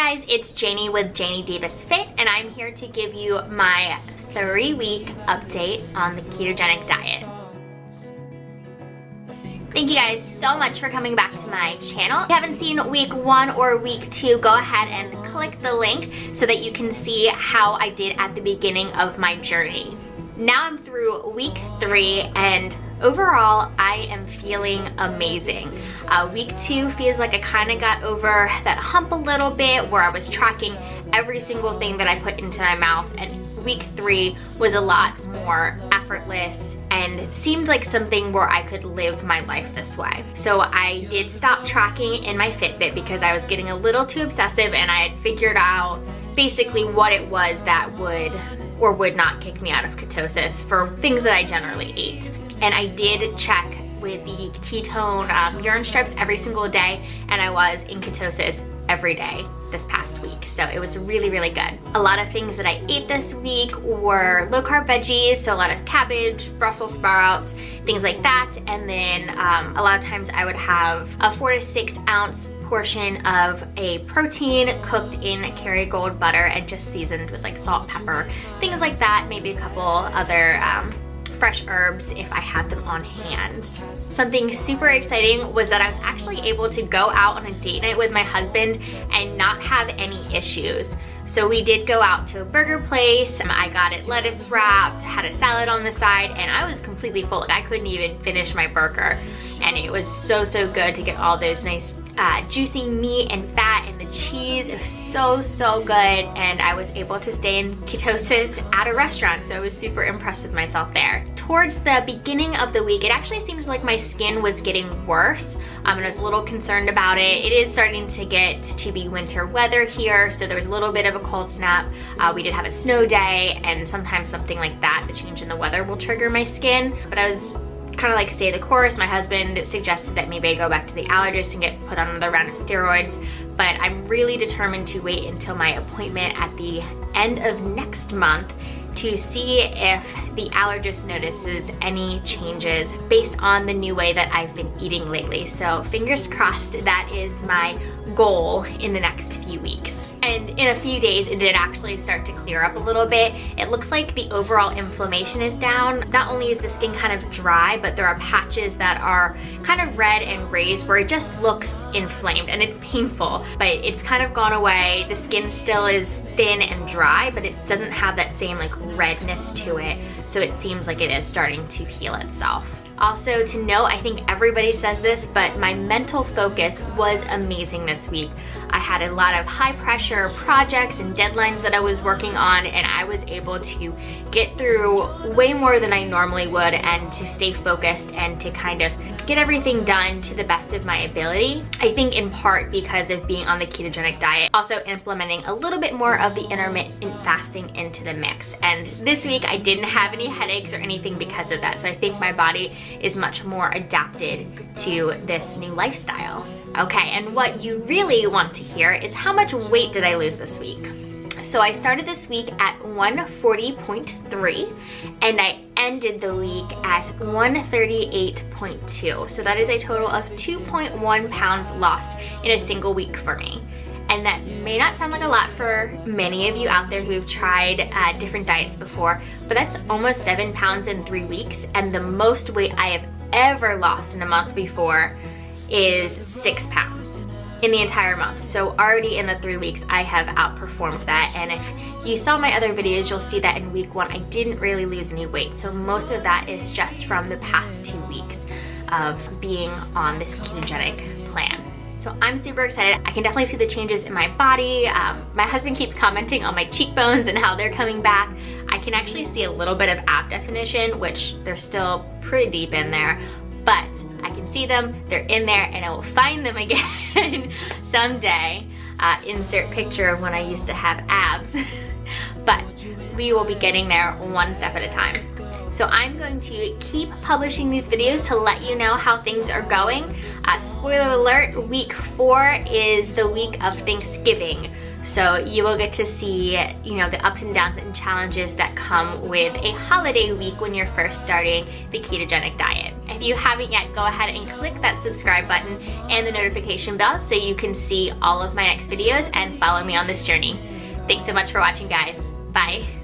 guys, it's Janey with janeydebusfit, and I'm here to give you my 3-week update on the ketogenic diet. Thank you guys so much for coming back to my channel. If you haven't seen week 1 or week 2, go ahead and click the link so that you can see how I did at the beginning of my journey. Now I'm through week 3 and overall I am feeling amazing. Week 2 feels like I kind of got over that hump a little bit where I was tracking every single thing that I put into my mouth, and week 3 was a lot more effortless and seemed like something where I could live my life this way. So I did stop tracking in my Fitbit because I was getting a little too obsessive, and I had figured out basically what it was that would or would not kick me out of ketosis for things that I generally ate. And I did check with the ketone urine strips every single day, and I was in ketosis every day this past week. So it was really, really good. A lot of things that I ate this week were low carb veggies, so a lot of cabbage, Brussels sprouts, things like that. And then a lot of times I would have a 4 to 6 ounce portion of a protein cooked in Kerrygold butter and just seasoned with like salt, pepper, things like that. Maybe a couple other fresh herbs if I had them on hand. Something super exciting was that I was actually able to go out on a date night with my husband and not have any issues. So we did go out to a burger place. I got it lettuce wrapped, had a salad on the side, and I was completely full. I couldn't even finish my burger. And it was so, so good to get all those nice juicy meat and fat, and the cheese. It was so, so good. And I was able to stay in ketosis at a restaurant, so I was super impressed with myself there. Towards the beginning of the week, it actually seems like my skin was getting worse. And I was a little concerned about it. It is starting to get to be winter weather here, so there was a little bit of a cold snap. We did have a snow day, and sometimes something like that, the change in the weather, will trigger my skin. But I was kind of like stay the course. My husband suggested that maybe I go back to the allergist and get put on another round of steroids, but I'm really determined to wait until my appointment at the end of next month to see if the allergist notices any changes based on the new way that I've been eating lately. So fingers crossed, that is my goal in the next few weeks. And in a few days, it did actually start to clear up a little bit. It looks like the overall inflammation is down. Not only is the skin kind of dry, but there are patches that are kind of red and raised where it just looks inflamed, and it's painful, but it's kind of gone away. The skin still is thin and dry, but it doesn't have that same like redness to it. So it seems like it is starting to heal itself. Also to note, I think everybody says this, but my mental focus was amazing this week. I had a lot of high pressure projects and deadlines that I was working on, and I was able to get through way more than I normally would, and to stay focused and to kind of get everything done to the best of my ability. I think in part because of being on the ketogenic diet, also implementing a little bit more of the intermittent fasting into the mix. And this week I didn't have any headaches or anything because of that. So I think my body is much more adapted to this new lifestyle. Okay, and what you really want to hear is how much weight did I lose this week? So I started this week at 140.3 and I ended the week at 138.2. So that is a total of 2.1 pounds lost in a single week for me. And that may not sound like a lot for many of you out there who've tried different diets before, but that's almost 7 pounds in 3 weeks. And the most weight I have ever lost in a month before is 6 pounds in the entire month. So already in the 3 weeks, I have outperformed that. And if you saw my other videos, you'll see that in week 1, I didn't really lose any weight. So most of that is just from the past 2 weeks of being on this ketogenic plan. So I'm super excited. I can definitely see the changes in my body. My husband keeps commenting on my cheekbones and how they're coming back. I can actually see a little bit of ab definition, which they're still pretty deep in there, but I can see them, they're in there, and I will find them again someday. Insert picture of when I used to have abs. But we will be getting there one step at a time. So I'm going to keep publishing these videos to let you know how things are going. Spoiler alert, week 4 is the week of Thanksgiving. So you will get to see, the ups and downs and challenges that come with a holiday week when you're first starting the ketogenic diet. I If you haven't yet, go ahead and click that subscribe button and the notification bell so you can see all of my next videos and follow me on this journey. Thanks so much for watching, guys. Bye.